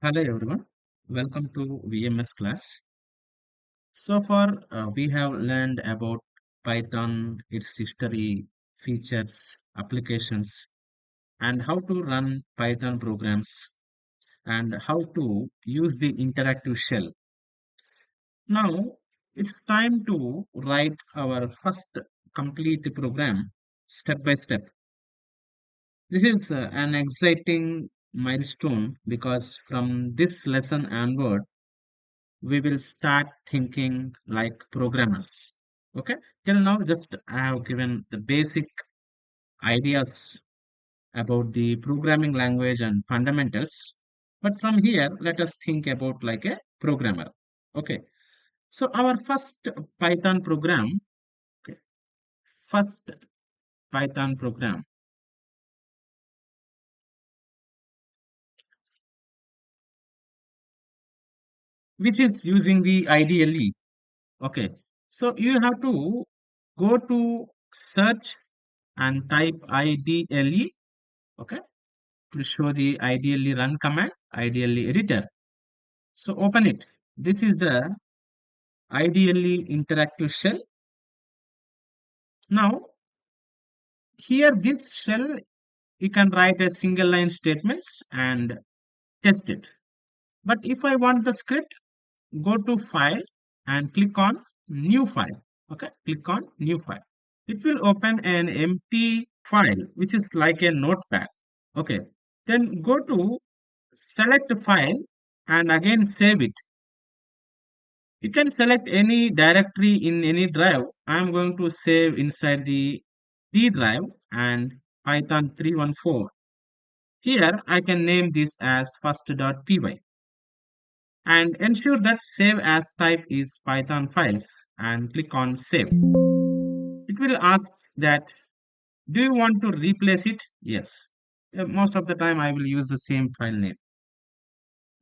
Hello everyone, welcome to VMS class. So far, we have learned about Python, its history, features, applications, and how to run Python programs and how to use the interactive shell. Now, it's time to write our first complete program step by step. This is an exciting milestone because from this lesson onward, we will start thinking like programmers. Okay, till now, just I have given the basic ideas about the programming language and fundamentals. But from here, let us think about like a programmer. Okay, so our first Python program, okay, first Python program, which is using the IDLE. Okay, so you have to go to search and type IDLE. Okay, to show the ideally run command, ideally editor. So open it. This is the ideally interactive shell. Now here this shell you can write a single line statements and test it. But if I want the script, go to file and click on new file. Okay, click on new file. It will open an empty file which is like a notepad. Okay, then go to select file and again save it. You can select any directory in any drive. I am going to save inside the D drive and Python 314. Here I can name this as first.py and ensure that save as type is Python files and click on save. It will ask that do you want to replace it? Yes. Most of the time I will use the same file name.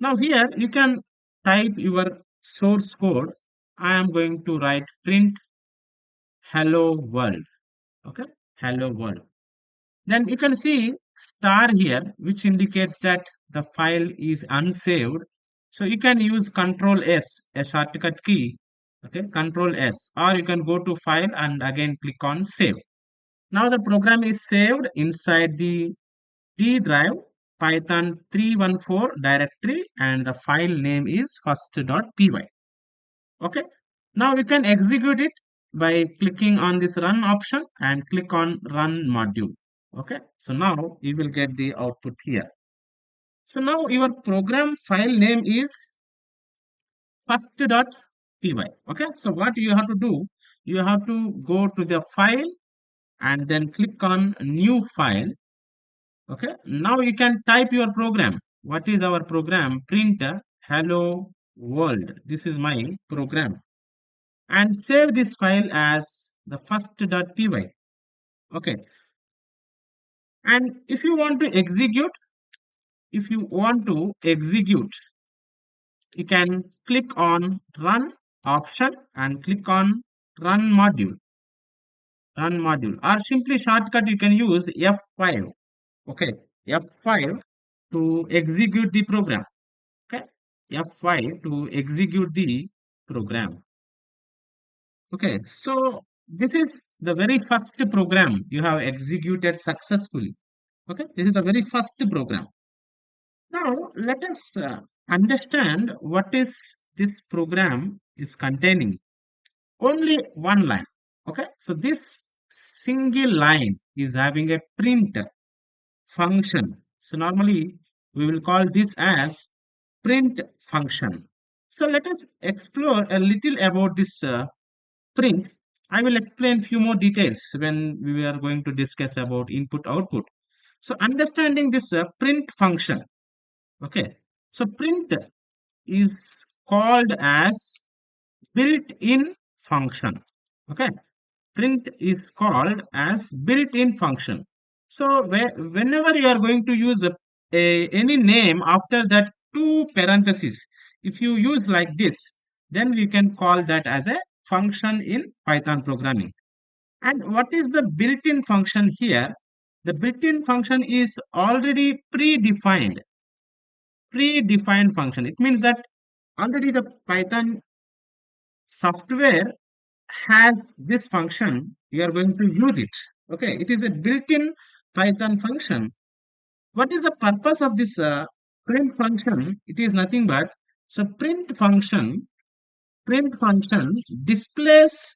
Now here you can type your source code. I am going to write print hello world. Okay, hello world. Then you can see star here which indicates that the file is unsaved. So you can use control S, a shortcut key. Okay, control S, or you can go to file and again click on save. Now the program is saved inside the D drive Python 314 directory and the file name is first.py. Okay, now you can execute it by clicking on this run option and click on run module. Okay, so now you will get the output here. So now your program file name is first.py. Okay, so what you have to do, you have to go to the file and then click on new file. Okay, now you can type your program. What is our program? Print hello world. This is my program and save this file as the first.py. Okay, and if you want to execute, you can click on run option and click on run module or simply shortcut you can use F5. Okay, F5 to execute the program. Okay, F5 to execute the program. Okay, so this is the very first program you have executed successfully. Okay, this is the very first program. Now let us understand what is this program is containing. Only one line. Okay, so this single line is having a print function. So normally we will call this as print function. So let us explore a little about this print. I will explain few more details when we are going to discuss about input output. So understanding this print function. Okay, so print is called as built-in function. Okay, print is called as built-in function. So whenever you are going to use any name after that two parentheses, if you use like this, then we can call that as a function in Python programming. And what is the built-in function here? The built-in function is already predefined. predefined function. It means that already the Python software has this function. You are going to use it. Okay, it is a built-in Python function. What is the purpose of this print function? It is nothing but, so print function displays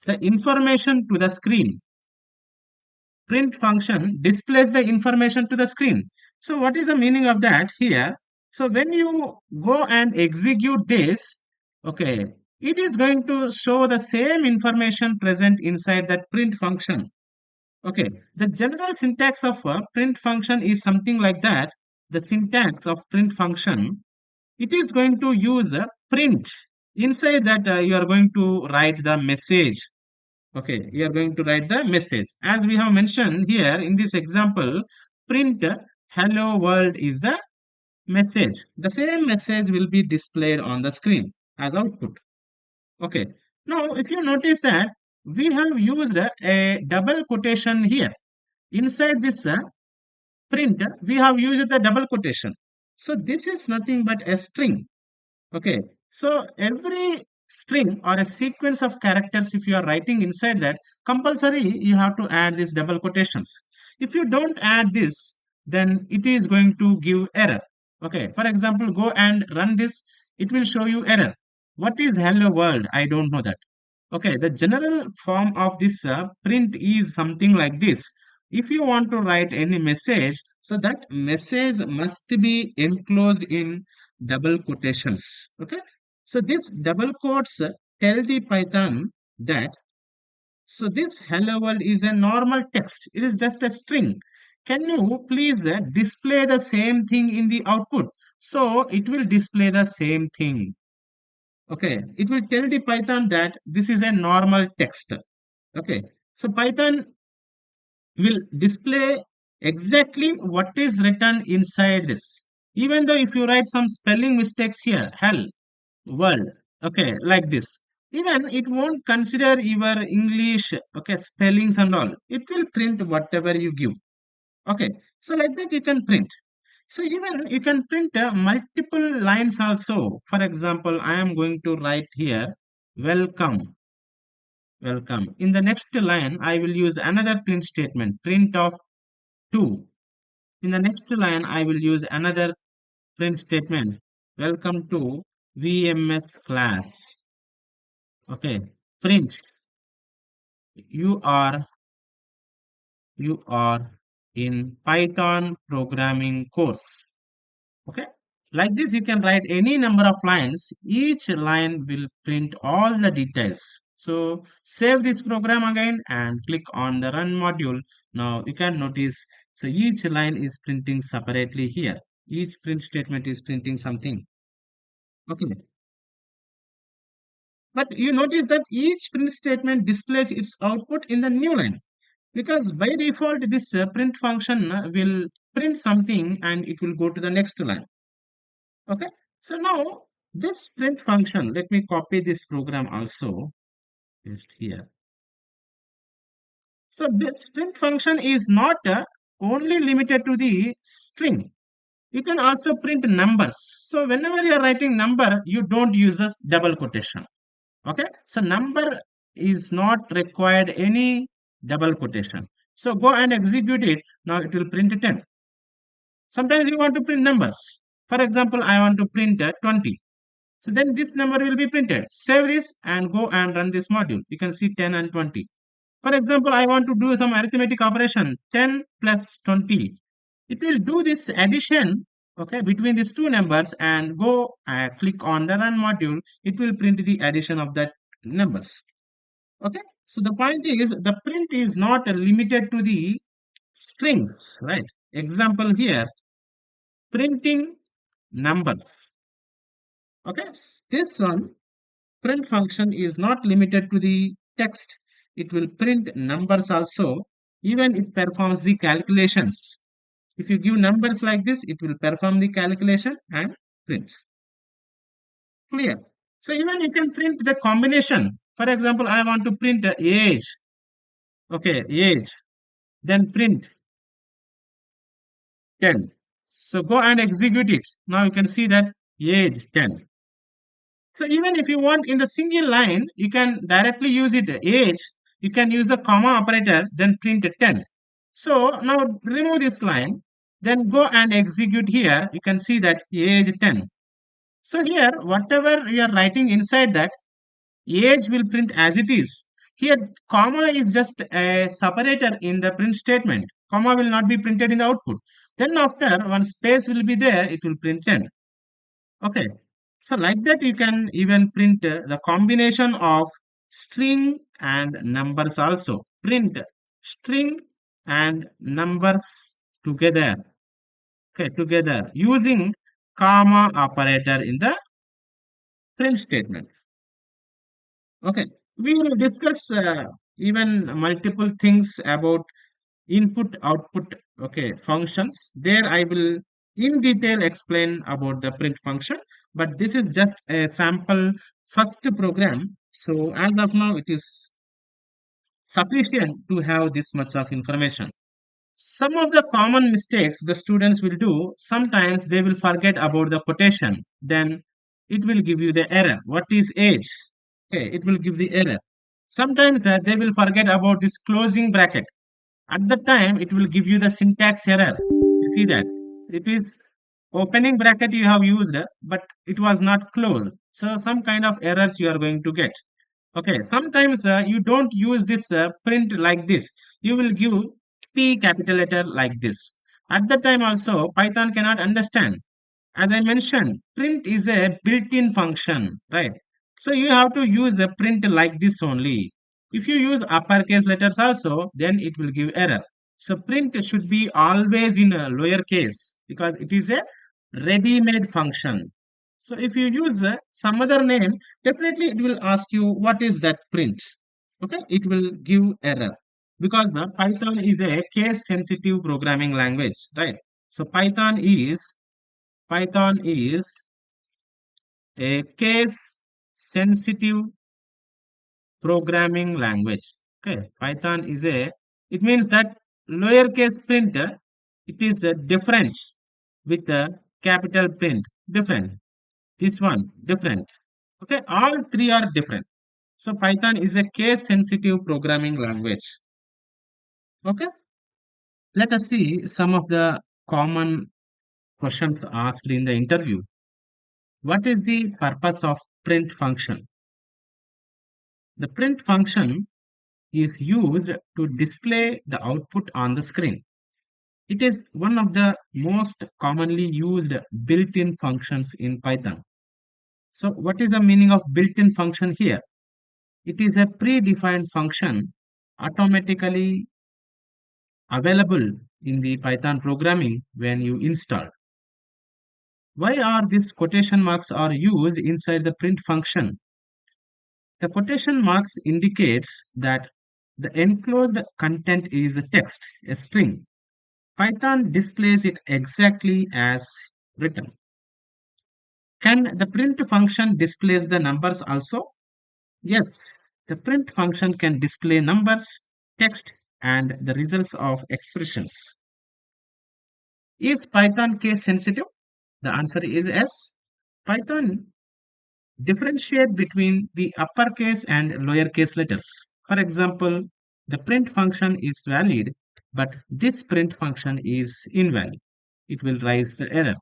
the information to the screen. Print function displays the information to the screen. So what is the meaning of that here? So when you go and execute this, okay, it is going to show the same information present inside that print function. Okay, the general syntax of a print function is something like that. The syntax of print function, it is going to use a print. Inside that, you are going to write the message. Okay, you are going to write the message. As we have mentioned here in this example, print hello world is the message. The same message will be displayed on the screen as output. Okay, now if you notice that we have used a double quotation here. Inside this print, we have used the double quotation. So this is nothing but a string. Okay, so every string or a sequence of characters, if you are writing inside that, compulsory you have to add these double quotations. If you don't add this, then it is going to give error. Okay, for example, go and run this, it will show you error. What is hello world? I don't know that. Okay, the general form of this print is something like this. If you want to write any message, so that message must be enclosed in double quotations. Okay, so this double quotes tell the Python that, so this hello world is a normal text. It is just a string. Can you please display the same thing in the output? So it will display the same thing. Okay, it will tell the Python that this is a normal text. Okay, so Python will display exactly what is written inside this. Even though if you write some spelling mistakes here, hell, world, okay, like this, even it won't consider your English, okay, spellings and all. It will print whatever you give. Okay, so like that you can print. So even you can print multiple lines also. For example, I am going to write here, welcome, welcome. In the next line, I will use another print statement, print of 2. In the next line, I will use another print statement, welcome to VMS class. Okay, print, you are, you are in Python programming course. Okay, like this you can write any number of lines. Each line will print all the details. So save this program again and click on the run module. Now you can notice, so each line is printing separately here. Each print statement is printing something. Okay, but you notice that each print statement displays its output in the new line, because by default this print function will print something and it will go to the next line. Okay, so now this print function, let me copy this program also, just here. So this print function is not only limited to the string. You can also print numbers. So whenever you are writing number, you don't use a double quotation. Okay, so number is not required any double quotation. So go and execute it. Now it will print 10. Sometimes you want to print numbers. For example, I want to print 20. So then this number will be printed. Save this and go and run this module. You can see 10 and 20. For example, I want to do some arithmetic operation, 10 plus 20. It will do this addition, okay, between these two numbers and go click on the run module. It will print the addition of that numbers. Okay, so the point is the print is not limited to the strings, right? Example here, printing numbers. Okay, this one print function is not limited to the text. It will print numbers also. Even it performs the calculations. If you give numbers like this, it will perform the calculation and print. Clear. So even you can print the combination. For example, I want to print age. Okay, age. Then print 10. So go and execute it. Now you can see that age 10. So even if you want in the single line, you can directly use it age. You can use the comma operator, then print 10. So now remove this line, then go and execute here. You can see that age 10. So here, whatever you are writing inside that, age will print as it is. Here, comma is just a separator in the print statement. Comma will not be printed in the output. Then after one space will be there, it will print 10. Okay. So like that, you can even print the combination of string and numbers also. Print string and numbers together. Okay, together using comma operator in the print statement. Okay, we will discuss even multiple things about input output okay functions. There I will in detail explain about the print function, but this is just a sample first program. So as of now, it is sufficient to have this much of information. Some of the common mistakes the students will do, sometimes they will forget about the quotation. Then it will give you the error. What is age? Okay, it will give the error. Sometimes they will forget about this closing bracket. At the time, it will give you the syntax error. You see that? It is opening bracket you have used, but it was not closed. So some kind of errors you are going to get. Okay, sometimes you don't use this print like this. You will give P capital letter like this. At that time also, Python cannot understand. As I mentioned, print is a built-in function, right? So you have to use a print like this only. If you use uppercase letters also, then it will give error. So print should be always in a lower case because it is a ready-made function. So if you use some other name, definitely it will ask you what is that print. Okay, it will give error because Python is a case-sensitive programming language, right? So Python is a case-sensitive programming language. Okay, Python is a. It means that lowercase print it is different with a capital print different. This one different. Okay, all three are different. So Python is a case-sensitive programming language. Okay, let us see some of the common questions asked in the interview. What is the purpose of print function? The print function is used to display the output on the screen. It is one of the most commonly used built-in functions in Python. So what is the meaning of built-in function here? It is a predefined function automatically available in the Python programming when you install. Why are these quotation marks are used inside the print function? The quotation marks indicates that the enclosed content is a text, a string. Python displays it exactly as written. Can the print function displays the numbers also? Yes, the print function can display numbers, text, and the results of expressions. Is Python case sensitive? The answer is yes. Python differentiate between the uppercase and lowercase letters. For example, the print function is valid, but this print function is invalid. It will raise the error.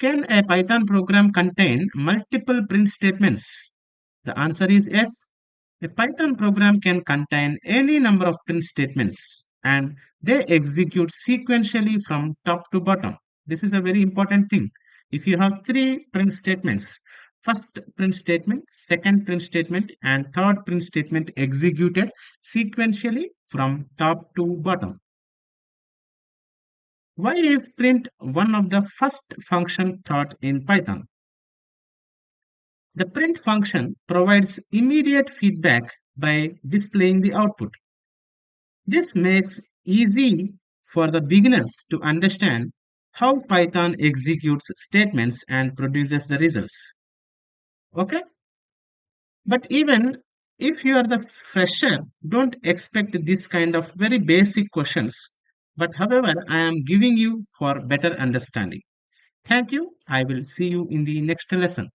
Can a Python program contain multiple print statements? The answer is yes. A Python program can contain any number of print statements and they execute sequentially from top to bottom. This is a very important thing. If you have three print statements, first print statement, second print statement, and third print statement executed sequentially from top to bottom. Why is print one of the first function taught in Python? The print function provides immediate feedback by displaying the output. This makes easy for the beginners to understand how Python executes statements and produces the results. Okay? But even if you are the fresher, don't expect this kind of very basic questions. But however, I am giving you for better understanding. Thank you. I will see you in the next lesson.